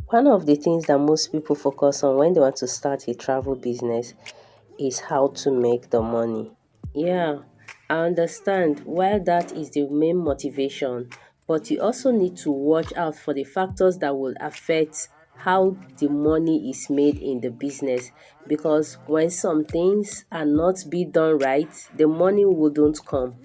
One of the things that most people focus on when they want to start a travel business is how to make the money. Yeah, I understand while that is the main motivation, but you also need to watch out for the factors that will affect how the money is made in the business, because when some things are not be done right, the money wouldn't come.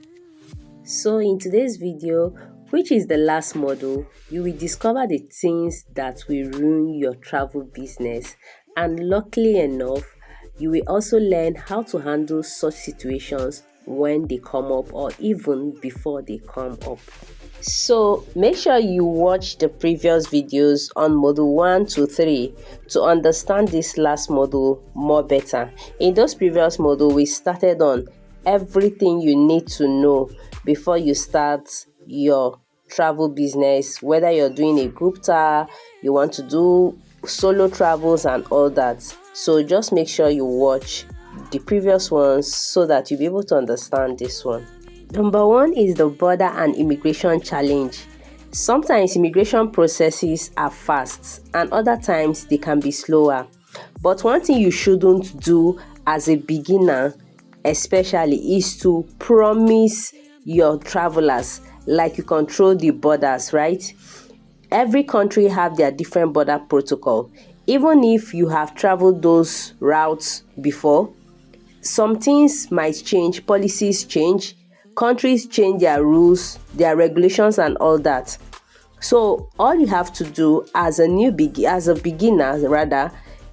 So in today's video, which is the last model, you will discover the things that will ruin your travel business. And luckily enough, you will also learn how to handle such situations when they come up or even before they come up. So make sure you watch the previous videos on model 1 to 3 to understand this last model more better. In those previous model, we started on everything you need to know before you start your travel business, whether you're doing a group tour, you want to do solo travels and all that. So just make sure you watch the previous ones so that you'll be able to understand this one. Number one is the border and immigration challenge. Sometimes immigration processes are fast and other times they can be slower. But one thing you shouldn't do as a beginner especially is to promise your travelers like you control the borders, right? Every country have their different border protocol. Even if you have traveled those routes before, some things might change, policies change, countries change their rules, their regulations and all that. So all you have to do as a beginner rather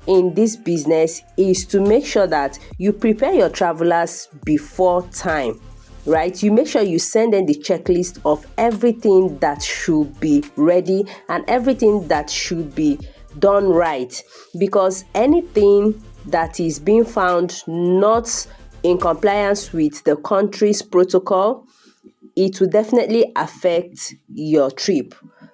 in this business is to make sure that you prepare your travelers before time, right? You make sure you send them the checklist of everything that should be ready and everything that should be done right, because anything that is being found not in compliance with the country's protocol, it will definitely affect your trip.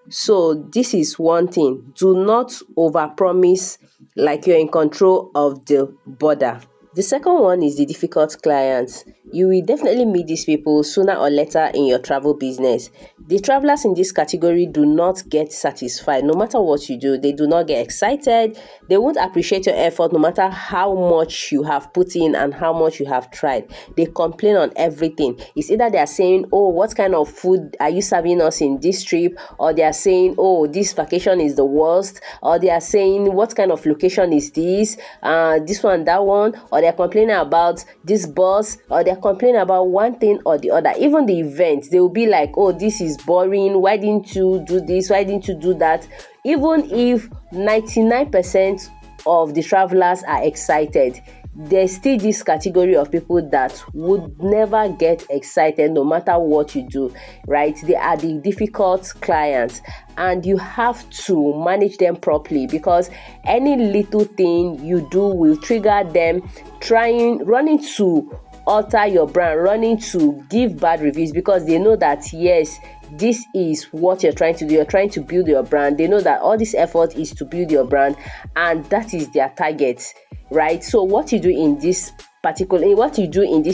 So this is one thing. Do not overpromise like you're in control of the border. The second one is the difficult clients. You will definitely meet these people sooner or later in your travel business. The travelers in this category do not get satisfied no matter what you do. They do not get excited. They won't appreciate your effort no matter how much you have put in and how much you have tried. They complain on everything. It's either they are saying, oh, what kind of food are you serving us in this trip? Or they are saying, oh, this vacation is the worst. Or they are saying, what kind of location is this? This one, that one. Or they're complaining about this bus, or they're complaining about one thing or the other. Even the event, they will be like, oh, this is boring, why didn't you do this, why didn't you do that? Even if 99% of the travelers are excited, there's still this category of people that would never get excited no matter what you do, right? They are the difficult clients and you have to manage them properly, because any little thing you do will trigger them running to alter your brand, running to give bad reviews, because they know that yes, this is what you're trying to do. You're trying to build your brand. They know that all this effort is to build your brand and that is their target, right? So what you do in this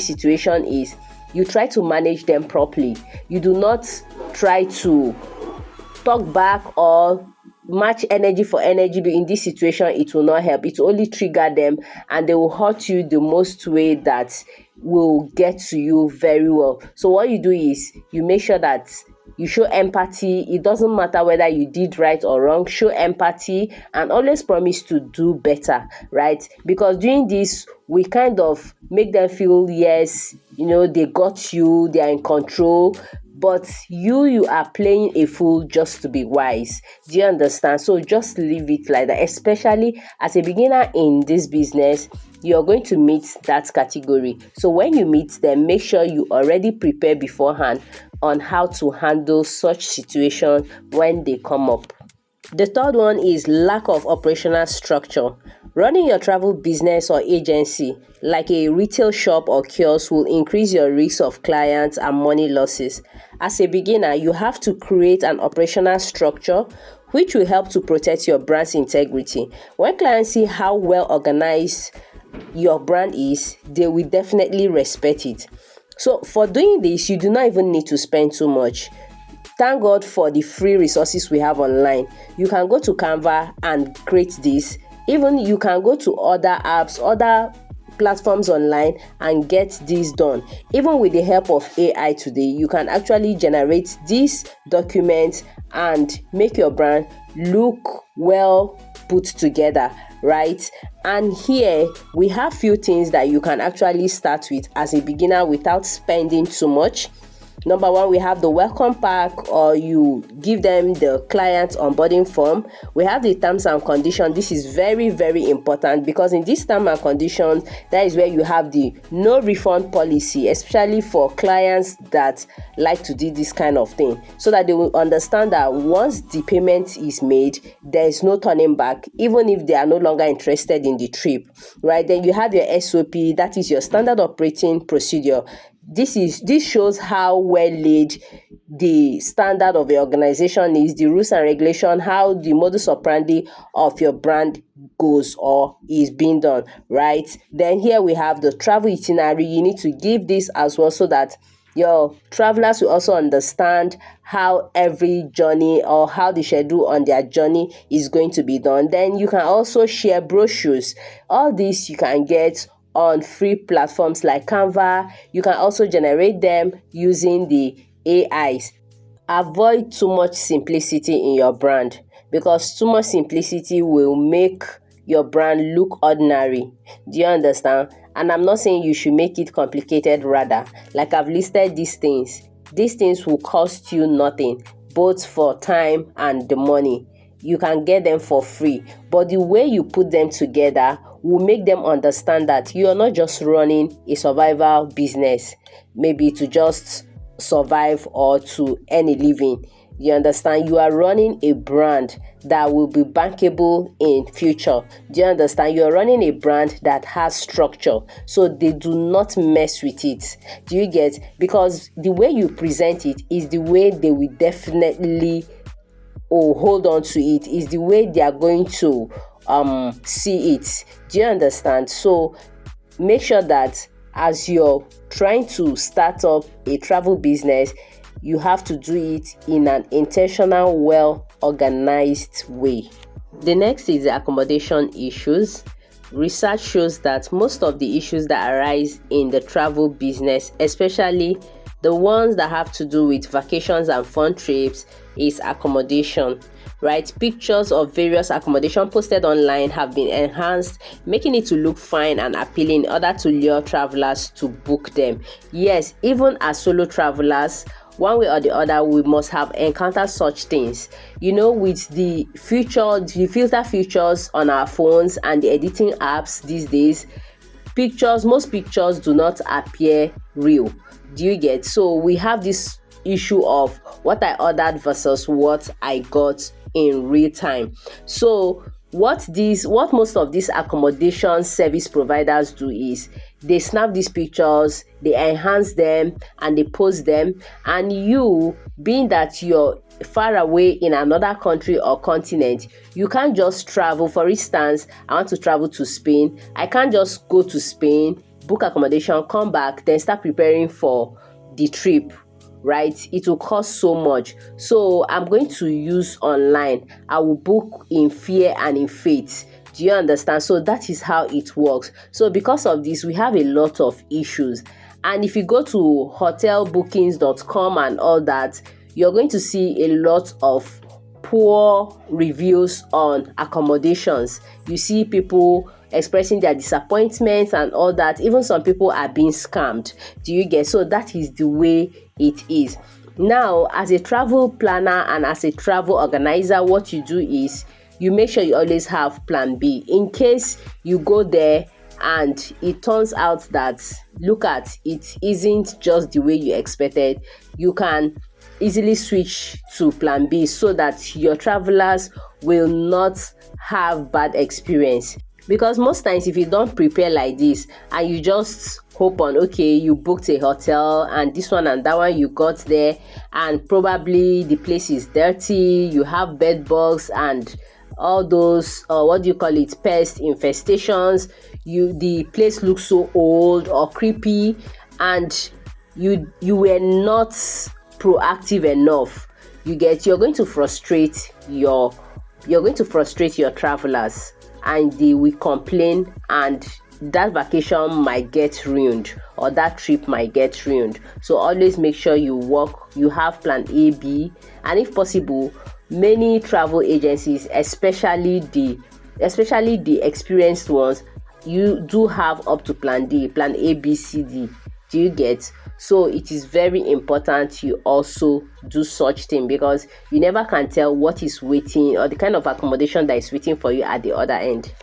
situation is you try to manage them properly. You do not try to talk back or match energy for energy. But in this situation, it will not help. It will only trigger them and they will hurt you the most way that will get to you very well. So what you do is you make sure that you show empathy. It doesn't matter whether you did right or wrong. Show empathy and always promise to do better, right? Because doing this, we kind of make them feel, yes, they got you, they are in control. But you are playing a fool just to be wise. Do you understand? So just leave it like that. Especially as a beginner in this business, you're going to meet that category. So when you meet them, make sure you already prepare beforehand on how to handle such situation when they come up. The third one is lack of operational structure. Running your travel business or agency like a retail shop or kiosk will increase your risk of clients and money losses. As a beginner, you have to create an operational structure which will help to protect your brand's integrity. When clients see how well organized your brand is, they will definitely respect it. So for doing this, you do not even need to spend too much. thank God for the free resources we have online. You can go to Canva and create this. Even you can go to other apps, other platforms online and get this done. Even with the help of AI today, you can actually generate this document and make your brand look well put together, right? And here we have few things that you can actually start with as a beginner without spending too much. Number one, we have the welcome pack, or you give them the client onboarding form. We have the terms and conditions. This is very, very important, because in this terms and conditions, that is where you have the no refund policy, especially for clients that like to do this kind of thing, so that they will understand that once the payment is made, there is no turning back, even if they are no longer interested in the trip, right? Then you have your SOP, that is your standard operating procedure. This shows how well laid the standard of the organization is, the rules and regulation, how the modus operandi of your brand goes or is being done, right? Then here we have the travel itinerary. You need to give this as well, so that your travelers will also understand how every journey or how the schedule on their journey is going to be done. Then you can also share brochures. All this you can get on free platforms like Canva. You can also generate them using the AIs. Avoid too much simplicity in your brand, because too much simplicity will make your brand look ordinary. Do you understand? And I'm not saying you should make it complicated, rather, like I've listed these things will cost you nothing, both for time and the money. You can get them for free, but the way you put them together will make them understand that you are not just running a survival business, maybe to just survive or to earn a living. You understand? You are running a brand that will be bankable in future. Do you understand? You are running a brand that has structure, so they do not mess with it. Do you get? Because the way you present it is the way they will definitely hold on to it, is the way they are going to see it. Do you understand? So make sure that as you're trying to start up a travel business, you have to do it in an intentional, well organized way. The next is the accommodation issues. Research shows that most of the issues that arise in the travel business, especially the ones that have to do with vacations and fun trips, is accommodation, right? Pictures of various accommodation posted online have been enhanced, making it to look fine and appealing in order to lure travelers to book them. Yes, even as solo travelers, one way or the other, we must have encountered such things. You know, with the filter features on our phones and the editing apps these days, most pictures do not appear real. Do you get? So we have this issue of what I ordered versus what I got in real time. So what most of these accommodation service providers do is they snap these pictures, they enhance them, and they post them. And you, being that you're far away in another country or continent, you can't just travel. For instance, I want to travel to Spain. I can't just go to Spain, book accommodation, come back, then start preparing for the trip, right? It will cost so much. So I'm going to use online. I will book in fear and in faith. Do you understand? So that is how it works. So because of this, we have a lot of issues. And if you go to hotelbookings.com and all that, you're going to see a lot of poor reviews on accommodations. You see people expressing their disappointments and all that. Even some people are being scammed. Do you get? So that is the way it is. Now, as a travel planner and as a travel organizer, what you do is you make sure you always have plan B in case you go there and it turns out that, look at, it isn't just the way you expected. You can easily switch to plan B so that your travelers will not have bad experience. Because most times if you don't prepare like this and you just hope on, okay, you booked a hotel and this one and that one you got there, and probably the place is dirty, you have bed bugs and all those pest infestations, the place looks so old or creepy, and you were not proactive enough you're going to frustrate your travelers, and they will complain, and that vacation might get ruined, or that trip might get ruined. So always make sure you have plan A, B, and if possible, many travel agencies, especially the experienced ones, you do have up to plan D, plan A, B, C, D. Do you get? So it is very important you also do such thing, because you never can tell what is waiting, or the kind of accommodation that is waiting for you at the other end.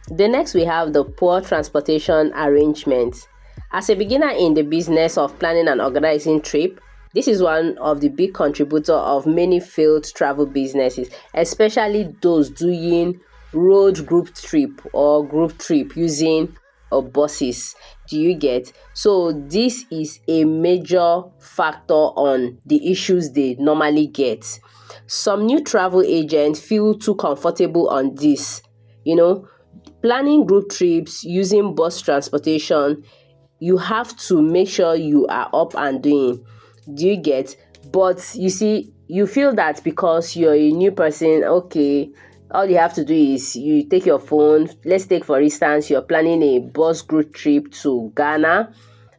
The next, we have the poor transportation arrangements. As a beginner in the business of planning and organizing trip, this is one of the big contributor of many failed travel businesses, especially those doing road group trip or group trip using buses. Do you get? So this is a major factor on the issues they normally get. Some new travel agents feel too comfortable on this. Planning group trips using bus transportation, you have to make sure you are up and doing. Do you get? But you see, you feel that because you're a new person, okay, all you have to do is you take your phone. Let's take, for instance, you're planning a bus group trip to Ghana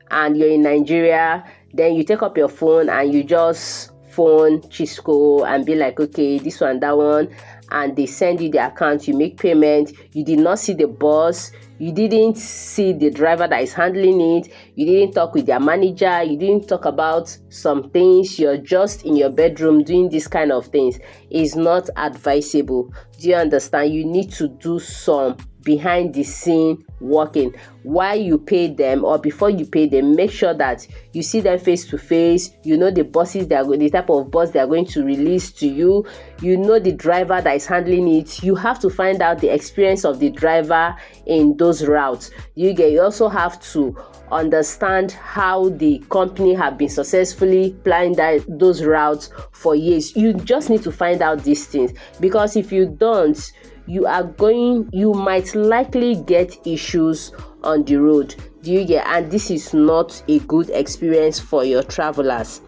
and you're in Nigeria. Then you take up your phone and you just phone Chisco and be like, okay, this one, that one, and they send you the account, you make payment. You did not see the bus, you didn't see the driver that is handling it, you didn't talk with their manager, you didn't talk about some things, you're just in your bedroom doing this kind of things. Is not advisable. Do you understand? You need to do some behind the scene working while you pay them, or before you pay them. Make sure that you see them face to face. You know the buses the type of bus they are going to release to you. You know the driver that is handling it. You have to find out the experience of the driver in those routes. You also have to understand how the company have been successfully planning those routes for years. You just need to find out these things, because if you don't, you might likely get issues on the road. Do you get? And this is not a good experience for your travelers.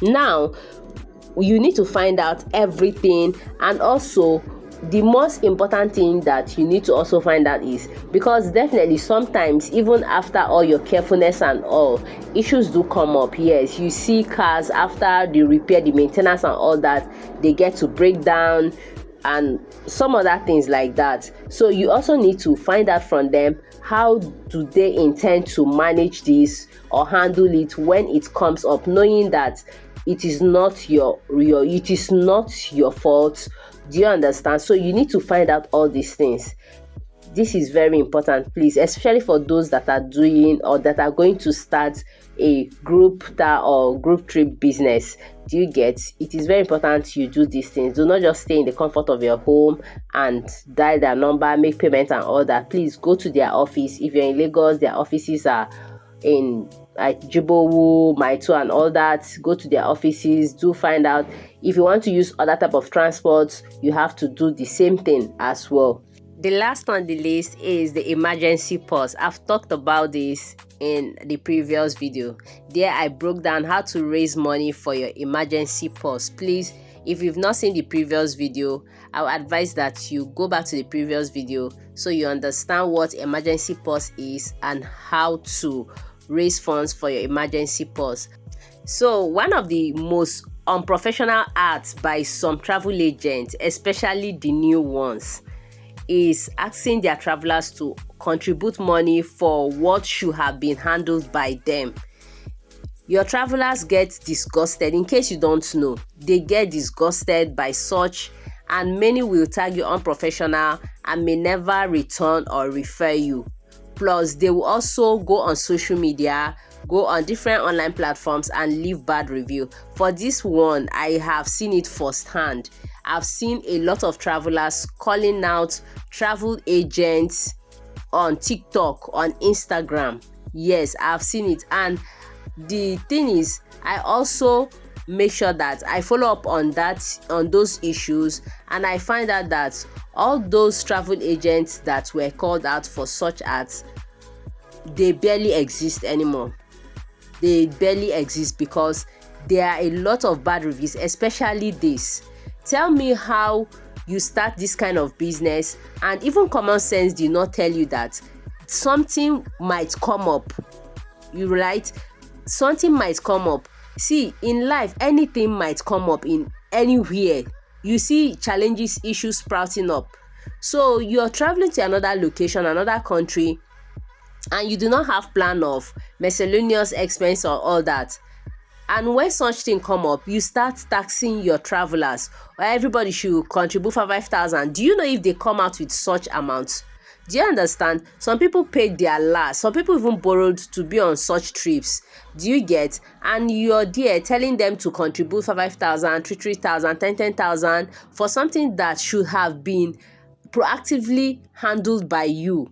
Now, you need to find out everything, and also the most important thing that you need to also find out is, because definitely sometimes even after all your carefulness and all, issues do come up. Yes, you see cars after the repair, the maintenance and all that, they get to break down and some other things like that. So you also need to find out from them, how do they intend to manage this or handle it when it comes up, knowing that it is not your fault. Do you understand? So you need to find out all these things. This is very important, please, especially for those that are doing or that are going to start a group or group trip business. Do you get? It is very important you do these things. Do not just stay in the comfort of your home and dial their number, make payment and all that. Please go to their office. If you're in Lagos, their offices are in Jibowu, Maito and all that. Go to their offices. Do find out. If you want to use other type of transport, you have to do the same thing as well. The last on the list is the emergency pause. I've talked about this in the previous video. There I broke down how to raise money for your emergency pause. Please, if you've not seen the previous video, I would advise that you go back to the previous video so you understand what emergency pause is and how to raise funds for your emergency pause. So one of the most unprofessional acts by some travel agents, especially the new ones, is asking their travelers to contribute money for what should have been handled by them. Your travelers get disgusted. In case you don't know, they get disgusted by such, and many will tag you unprofessional and may never return or refer you. Plus, they will also go on social media, go on different online platforms and leave bad review. For this one, I have seen it firsthand. I've seen a lot of travelers calling out travel agents on TikTok, on Instagram. Yes, I've seen it. And the thing is, I also make sure that I follow up on those issues, and I find out that all those travel agents that were called out for such acts, they barely exist anymore. They barely exist because there are a lot of bad reviews, especially this. Tell me how you start this kind of business, and even common sense did not tell you that something might come up. You right? Something might come up. See, in life, anything might come up in anywhere. You see challenges, issues sprouting up. So you're traveling to another location, another country, and you do not have plan of miscellaneous expense or all that. And when such thing come up, you start taxing your travelers, or everybody should contribute for 5,000. Do you know if they come out with such amounts? Do you understand? Some people paid their last. Some people even borrowed to be on such trips. Do you get? And you're there telling them to contribute for 5,000, 3,000, 10,000 for something that should have been proactively handled by you.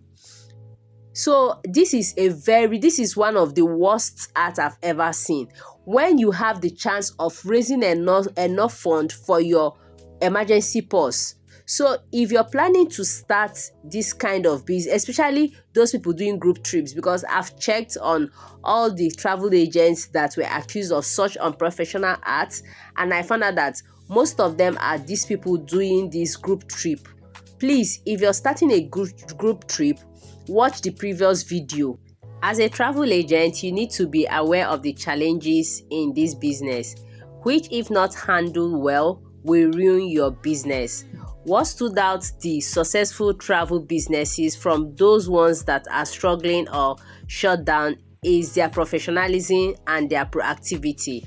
So this is one of the worst art I've ever seen. When you have the chance of raising enough fund for your emergency purse. So if you're planning to start this kind of business, especially those people doing group trips, because I've checked on all the travel agents that were accused of such unprofessional acts, and I found out that most of them are these people doing this group trip. Please, if you're starting a group trip, watch the previous video. As a travel agent, you need to be aware of the challenges in this business, which if not handled well, will ruin your business. What stood out the successful travel businesses from those ones that are struggling or shut down is their professionalism and their proactivity.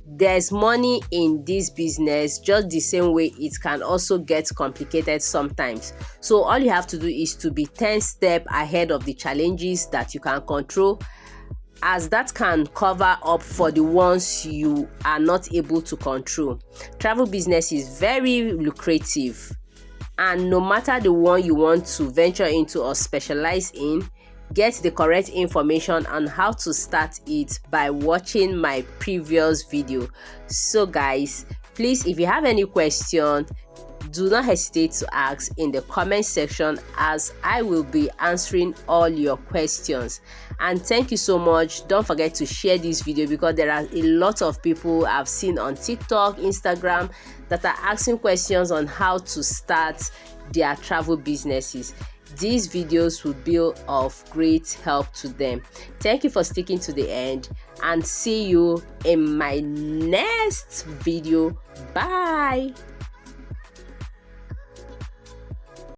There's money in this business, just the same way it can also get complicated sometimes. So all you have to do is to be 10 steps ahead of the challenges that you can control, as that can cover up for the ones you are not able to control. Travel business is very lucrative, and no matter the one you want to venture into or specialize in, get the correct information on how to start it by watching my previous video. So guys, please, if you have any question, do not hesitate to ask in the comment section, as I will be answering all your questions. And thank you so much. Don't forget to share this video, because there are a lot of people I've seen on TikTok, Instagram that are asking questions on how to start their travel businesses. These videos will be of great help to them. Thank you for sticking to the end, and see you in my next video. Bye.